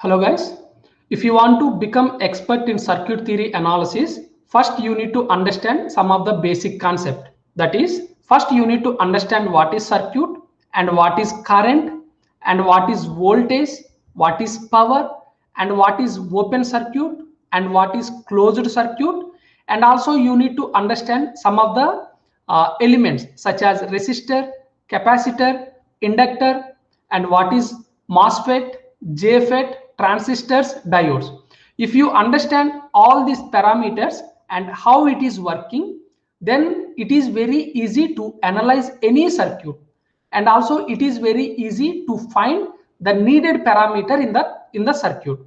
Hello guys, if you want to become expert in circuit theory analysis, first you need to understand some of the basic concept. That is, first you need to understand what is circuit and what is current and what is voltage, what is power and what is open circuit and what is closed circuit, and also you need to understand some of the elements such as resistor, capacitor, inductor, and what is MOSFET, JFET, transistors, diodes. If you understand all these parameters and how it is working, then it is very easy to analyze any circuit, and also it is very easy to find the needed parameter in the circuit.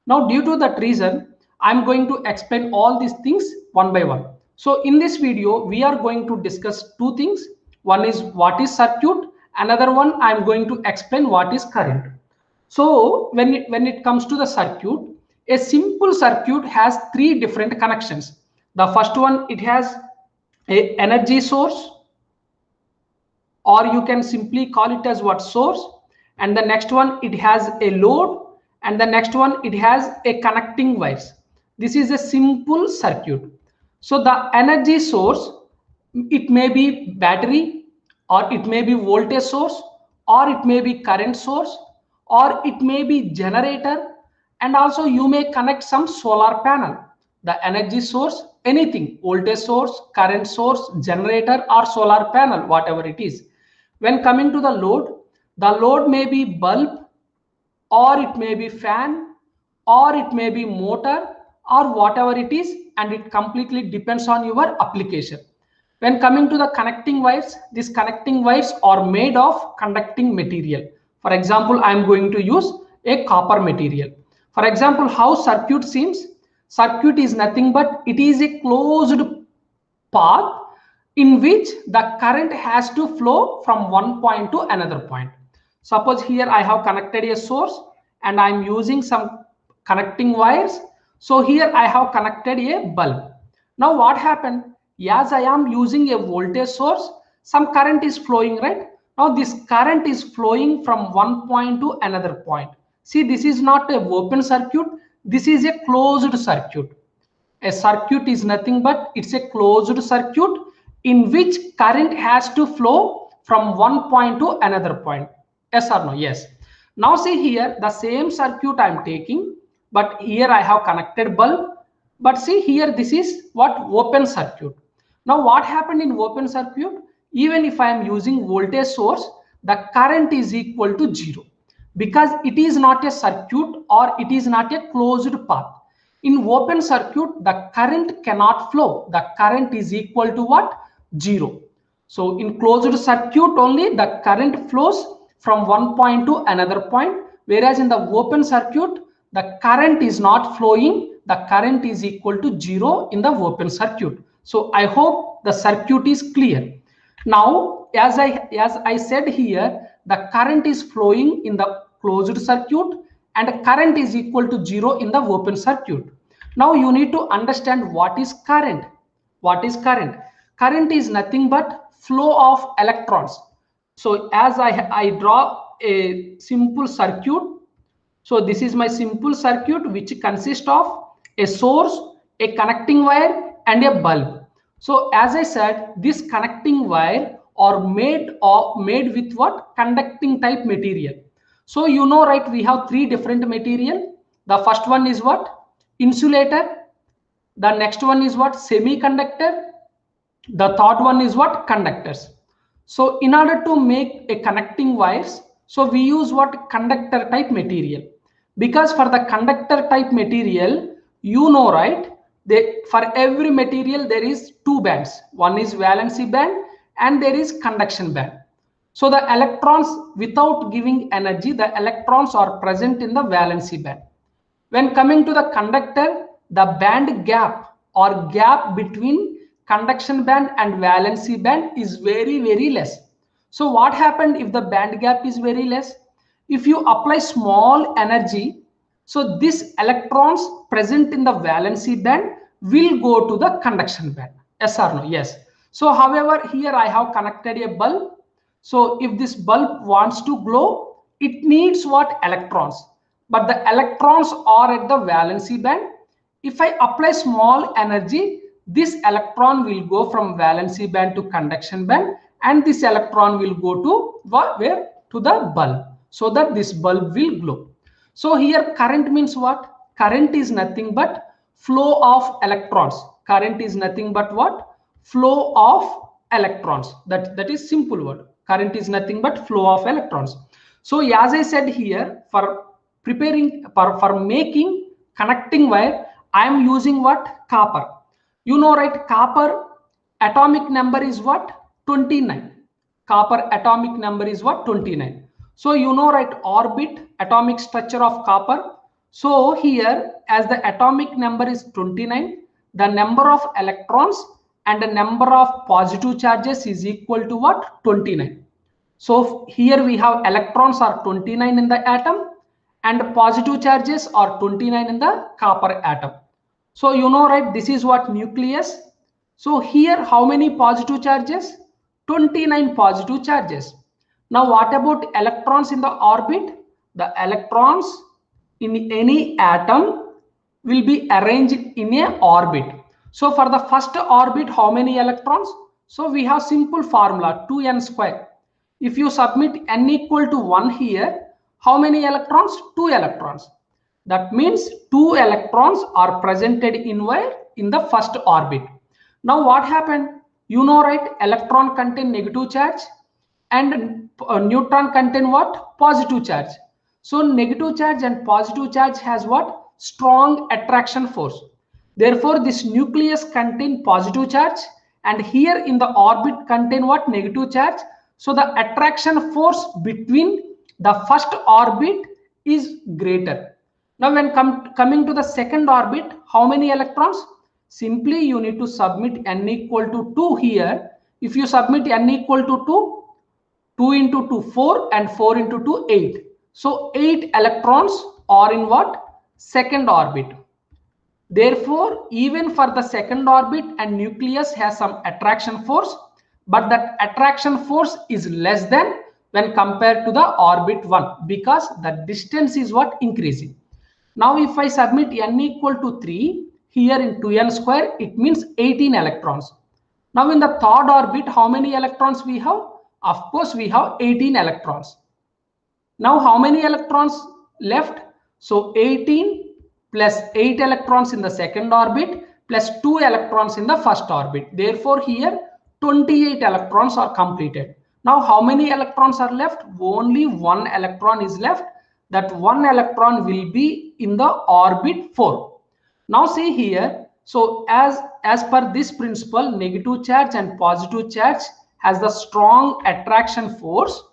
Now, due to that reason, I'm going to explain all these things one by one. So in this video, we are going to discuss two things. One is what is circuit, another one I'm going to explain what is current. So when it comes to the circuit, a simple circuit has three different connections. The first one, it has a energy source, or you can simply call it as what, source, and the next one it has a load, and the next one it has a connecting wires. This is a simple circuit. So the energy source, it may be battery, or it may be voltage source, or it may be current source, or it may be generator, and also you may connect some solar panel. The energy source, anything, voltage source, current source, generator, or solar panel, whatever it is. When coming to the load may be bulb, or it may be fan, or it may be motor, or whatever it is, and it completely depends on your application. When coming to the connecting wires, these connecting wires are made of conducting material. For example, I am going to use a copper material. For example, how circuit seems? Circuit is nothing but it is a closed path in which the current has to flow from one point to another point. Suppose here I have connected a source and I am using some connecting wires. So here I have connected a bulb. Now what happened? As I am using a voltage source, some current is flowing, right? Now this current is flowing from one point to another point. See, this is not a open circuit. This is a closed circuit. A circuit is nothing but it's a closed circuit in which current has to flow from one point to another point. Yes or no? Yes. Now see here, the same circuit I am taking, but here I have connected bulb. But see here, this is what, open circuit. Now what happened in open circuit? Even if I am using voltage source, the current is equal to 0, because it is not a circuit or it is not a closed path. In open circuit, the current cannot flow. The current is equal to what? 0. So in closed circuit only the current flows from one point to another point, whereas in the open circuit, the current is not flowing. The current is equal to 0 in the open circuit. So I hope the circuit is clear. Now, as I said here, the current is flowing in the closed circuit and current is equal to 0 in the open circuit. Now you need to understand what is current. What is current? Current is nothing but flow of electrons. So as I draw a simple circuit, so this is my simple circuit which consists of a source, a connecting wire and a bulb. So as I said, this connecting wire are made with what? Conducting type material. So you know, right, we have three different material. The first one is what? Insulator. The next one is what? Semiconductor. The third one is what? Conductors. So in order to make a connecting wires, so we use what? Conductor type material. Because for the conductor type material, you know, right, for every material there is two bands. One is valency band and there is conduction band. So the electrons, without giving energy, the electrons are present in the valency band. When coming to the conductor, the band gap or gap between conduction band and valency band is very, very less. So what happened if the band gap is very less? If you apply small energy, so these electrons present in the valency band will go to the conduction band. Yes or no? Yes. So however, here I have connected a bulb. So if this bulb wants to glow, it needs what? Electrons. but the electrons are at the valency band. If I apply small energy, this electron will go from valency band to conduction band, and this electron will go to where? To the bulb, so that this bulb will glow. So here current means what? Current is nothing but flow of electrons. Current is nothing but what? Flow of electrons. That is simple word. Current is nothing but flow of electrons. So as I said here, for preparing for making connecting wire, I am using what? Copper. You know, right? Copper atomic number is what? 29. Copper atomic number is what? 29. So you know, right? Orbit, atomic structure of copper. So here, as the atomic number is 29, the number of electrons and the number of positive charges is equal to what? 29. So here we have electrons are 29 in the atom and positive charges are 29 in the copper atom. So you know, right, this is what? Nucleus. So here how many positive charges? 29 positive charges. Now what about electrons in the orbit? The electrons in any atom will be arranged in a orbit. So for the first orbit, how many electrons? So we have simple formula 2n square. If you submit n equal to 1 here, how many electrons? 2 electrons. That means 2 electrons are presented in where? In the first orbit. Now what happened? You know, right? Electron contain negative charge and neutron contain what? Positive charge. So negative charge and positive charge has what? Strong attraction force. Therefore, this nucleus contain positive charge, and here in the orbit contain what? Negative charge. So the attraction force between the first orbit is greater. Now when coming to the second orbit, how many electrons? Simply you need to submit n equal to 2 here. If you submit n equal to 2, 2 into 2 4 and 4 into 2 8. So 8 electrons are in what? Second orbit. Therefore, even for the second orbit, and nucleus has some attraction force, but that attraction force is less than when compared to the orbit 1, because the distance is what? Increasing. Now if I submit n equal to 3 here in 2n square, it means 18 electrons. Now in the third orbit, how many electrons we have? Of course we have 18 electrons. Now how many electrons left? So 18 plus 8 electrons in the second orbit plus 2 electrons in the first orbit. Therefore here 28 electrons are completed. Now how many electrons are left? Only 1 electron is left. That 1 electron will be in the orbit 4. Now see here, so as per this principle, negative charge and positive charge has the strong attraction force.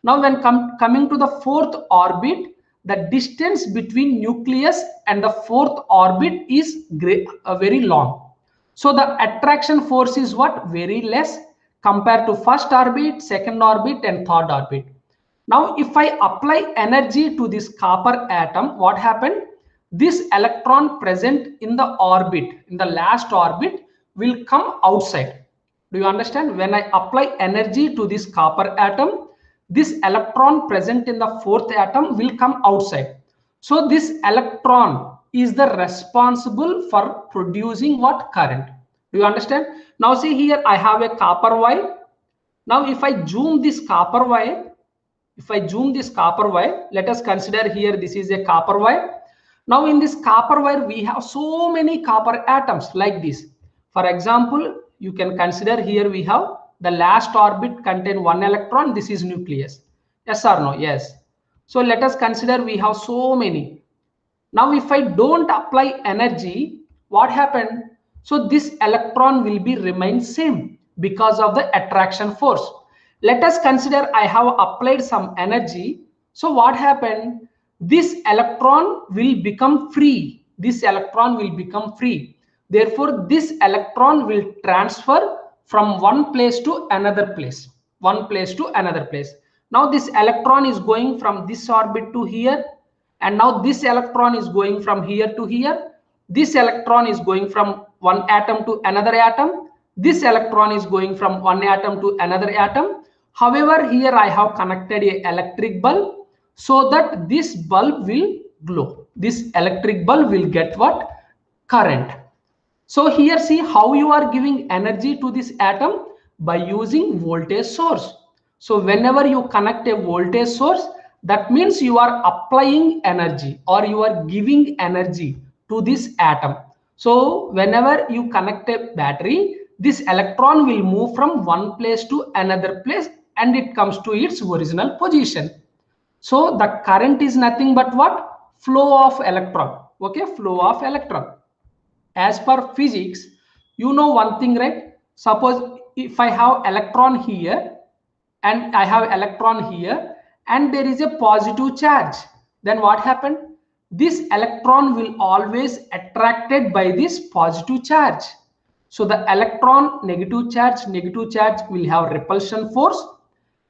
Now when coming to the fourth orbit, the distance between nucleus and the fourth orbit is very long. So the attraction force is what? Very less compared to first orbit, second orbit and third orbit. Now if I apply energy to this copper atom, what happened? This electron present in the orbit, in the last orbit, will come outside. Do you understand? When I apply energy to this copper atom, this electron present in the fourth atom will come outside. So this electron is the responsible for producing what? Current. Do you understand? Now see here, I have a copper wire. Now if I zoom this copper wire, let us consider here this is a copper wire. Now in this copper wire, we have so many copper atoms like this. For example, you can consider here we have the last orbit contain 1 electron. This is nucleus. Yes or no? Yes. So let us consider we have so many. Now if I don't apply energy, what happened? So this electron will be remain same because of the attraction force. Let us consider I have applied some energy. So what happened? This electron will become free. Therefore, this electron will transfer from one place to another place. Now this electron is going from this orbit to here, and now this electron is going from here to here. This electron is going from one atom to another atom. This electron is going from one atom to another atom. However, here I have connected an electric bulb so that this bulb will glow. This electric bulb will get what? Current. So here see how you are giving energy to this atom by using voltage source. So whenever you connect a voltage source, that means you are applying energy or you are giving energy to this atom. So whenever you connect a battery, this electron will move from one place to another place and it comes to its original position. So the current is nothing but what? Flow of electron. Okay, flow of electron. As per physics, you know one thing, right? Suppose if I have electron here and I have electron here and there is a positive charge, then what happened? This electron will always attracted by this positive charge. So the electron negative charge will have repulsion force,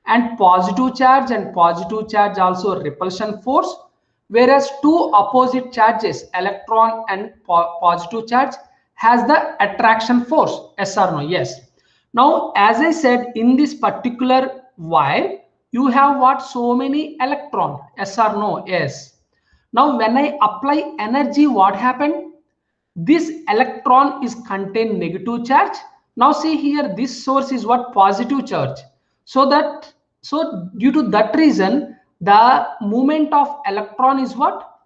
and positive charge also repulsion force, whereas two opposite charges, electron and positive charge, has the attraction force. Yes or no? Yes. Now as I said, in this particular wire you have what? So many electron. Yes or no? Yes. Now when I apply energy, what happened? This electron is contain negative charge. Now see here, this source is what? Positive charge. So due to that reason, the movement of electron is what?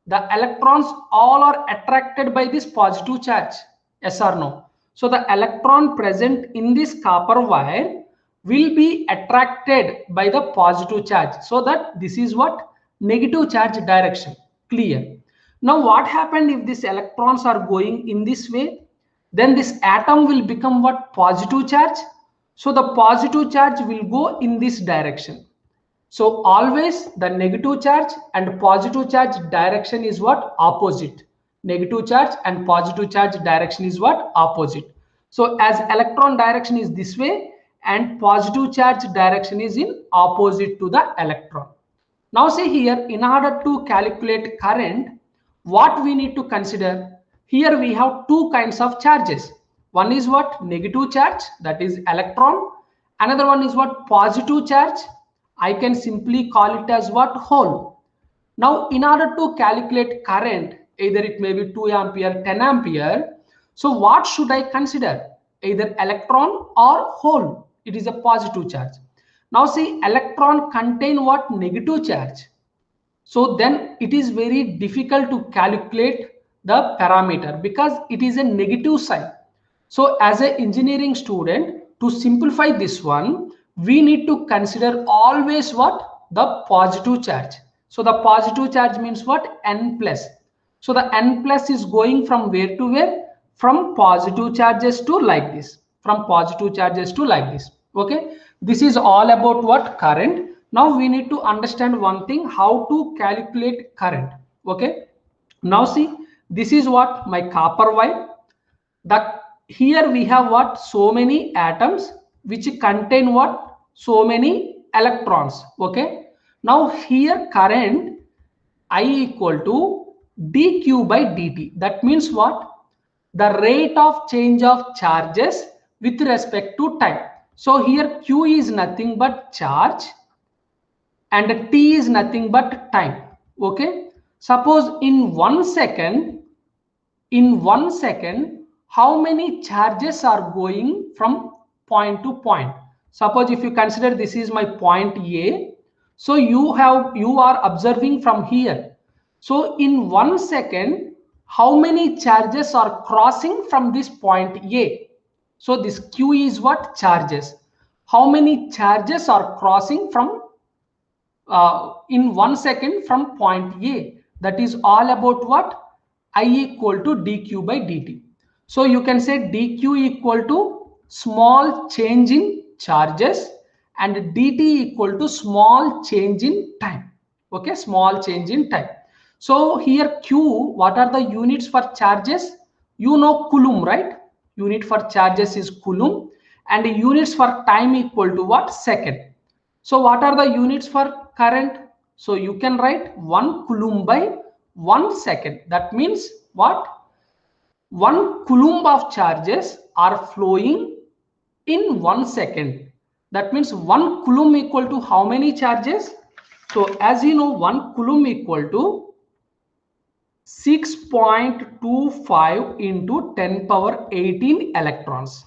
The electrons all are attracted by this positive charge. Yes or no? So the electron present in this copper wire will be attracted by the positive charge. So that this is what? Negative charge direction. Clear? Now what happened if these electrons are going in this way? Then this atom will become what? Positive charge. So the positive charge will go in this direction. So always the negative charge and positive charge direction is what? Opposite. Negative charge and positive charge direction is what? Opposite. So as electron direction is this way and positive charge direction is in opposite to the electron. Now see here, in order to calculate current, what we need to consider? Here we have two kinds of charges. One is what? Negative charge, that is electron. Another one is what? Positive charge. I can simply call it as what? Hole. Now in order to calculate current, either it may be 2 ampere, 10 ampere. So what should I consider? Either electron or hole. It is a positive charge. Now see, electron contain what? Negative charge. So then it is very difficult to calculate the parameter because it is a negative sign. So as an engineering student, to simplify this one, we need to consider always what? The positive charge. So the positive charge means what? N plus. So the N plus is going from where to where? From positive charges to like this. From positive charges to like this. Okay. This is all about what? Current. Now we need to understand one thing, how to calculate current. Okay. Now see, this is what? My copper wire. Here we have what? So many atoms which contain what? So many electrons. Okay. Now here current I equal to dq by dt. That means what? The rate of change of charges with respect to time. So here q is nothing but charge and t is nothing but time. Okay. Suppose in 1 second, how many charges are going from point to point? Suppose if you consider this is my point A, so you are observing from here. So in 1 second, how many charges are crossing from this point A? So this Q is what? Charges. How many charges are crossing from in 1 second from point A? That is all about what? I equal to dq by dt. So you can say dq equal to small change in charges and dt equal to small change in time. Okay, small change in time. So here q, what are the units for charges? You know coulomb, right? Unit for charges is coulomb and units for time equal to what? Second. So what are the units for current? So you can write 1 coulomb by 1 second. That means what? 1 coulomb of charges are flowing in 1 second. That means 1 coulomb equal to how many charges? So as you know, 1 coulomb equal to 6.25 into 10 power 18 electrons.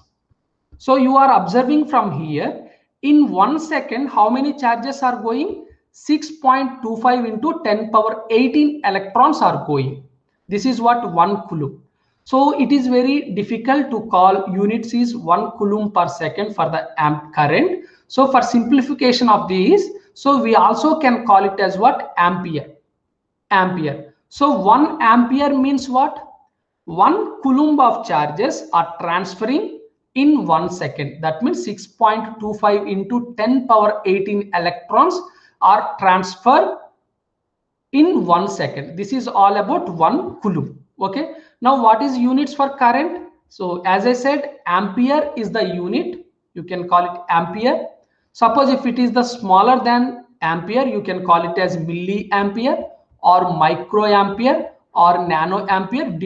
So you are observing from here, in 1 second, how many charges are going? 6.25 into 10 power 18 electrons are going. This is what 1 coulomb. So it is very difficult to call. Units is 1 coulomb per second for the amp current. So for simplification of these, so we also can call it as what? Ampere. Ampere. So 1 ampere means what? 1 coulomb of charges are transferring in 1 second. That means 6.25 into 10 power 18 electrons are transferred in 1 second. This is all about 1 coulomb. Okay. Now what is units for current? So as I said, ampere is the unit. You can call it ampere. Suppose if it is the smaller than ampere, you can call it as milliampere or microampere or nanoampere.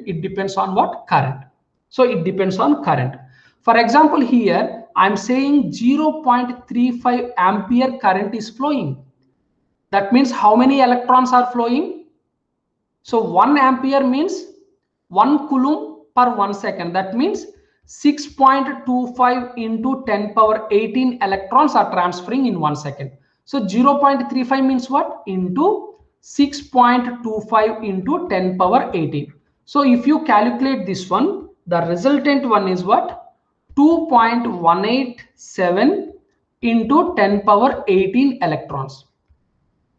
It depends on what? Current. So it depends on current. For example, here I'm saying 0.35 ampere current is flowing. That means how many electrons are flowing? So 1 ampere means 1 coulomb per 1 second. That means 6.25 into 10 power 18 electrons are transferring in 1 second. So 0.35 means what? Into 6.25 into 10 power 18. So if you calculate this one, the resultant one is what? 2.187 into 10 power 18 electrons.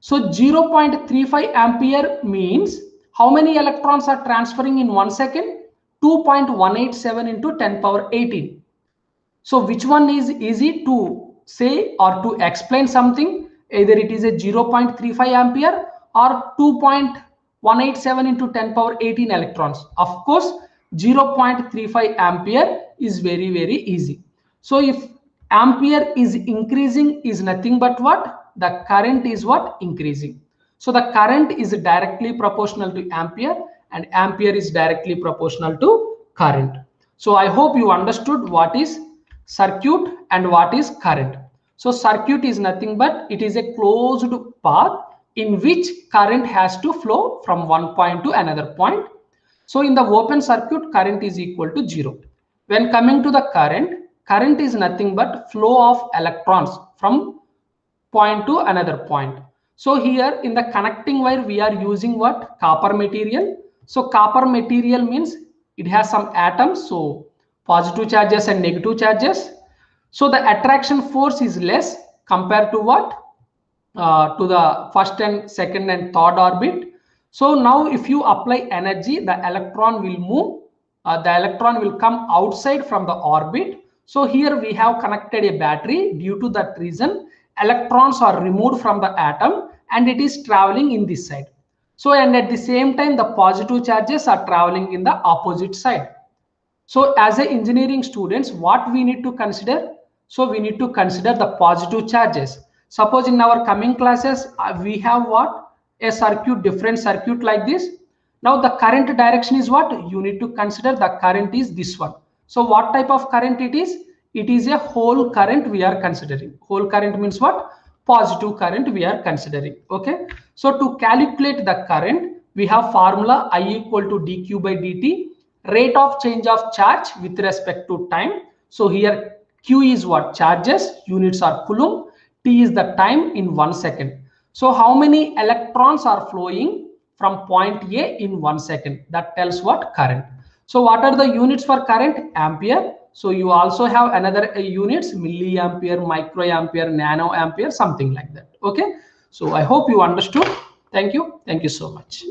So 0.35 ampere means how many electrons are transferring in 1 second? 2.187 into 10 power 18. So which one is easy to say or to explain something? Either it is a 0.35 ampere or 2.187 into 10 power 18 electrons. Of course, 0.35 ampere is very, very easy. So if ampere is increasing, is nothing but what? The current is what? Increasing. So the current is directly proportional to ampere and ampere is directly proportional to current. So I hope you understood what is circuit and what is current. So circuit is nothing but it is a closed path in which current has to flow from one point to another point. So in the open circuit, current is equal to 0. When coming to the current, current is nothing but flow of electrons from point to another point. So here in the connecting wire, we are using what? Copper material. So copper material means it has some atoms. So positive charges and negative charges. So the attraction force is less compared to what? To the first and second and third orbit. So now if you apply energy, the electron will move. The electron will come outside from the orbit. So here we have connected a battery. Due to that reason, electrons are removed from the atom and it is traveling in this side. So and at the same time, the positive charges are traveling in the opposite side. So as a engineering students, what we need to consider? So we need to consider the positive charges. Suppose in our coming classes, we have what? A circuit, different circuit like this. Now the current direction is what? You need to consider the current is this one. So what type of current it is? It is a whole current we are considering. Whole current means what? Positive current we are considering. Okay. So to calculate the current, we have formula I equal to dq by dt, rate of change of charge with respect to time. So here q is what? Charges, units are coulomb, t is the time in 1 second. So how many electrons are flowing from point A in 1 second? That tells what? Current. So what are the units for current? Ampere. So you also have another units, milliampere, microampere, nanoampere, something like that. Okay. So I hope you understood. Thank you. Thank you so much.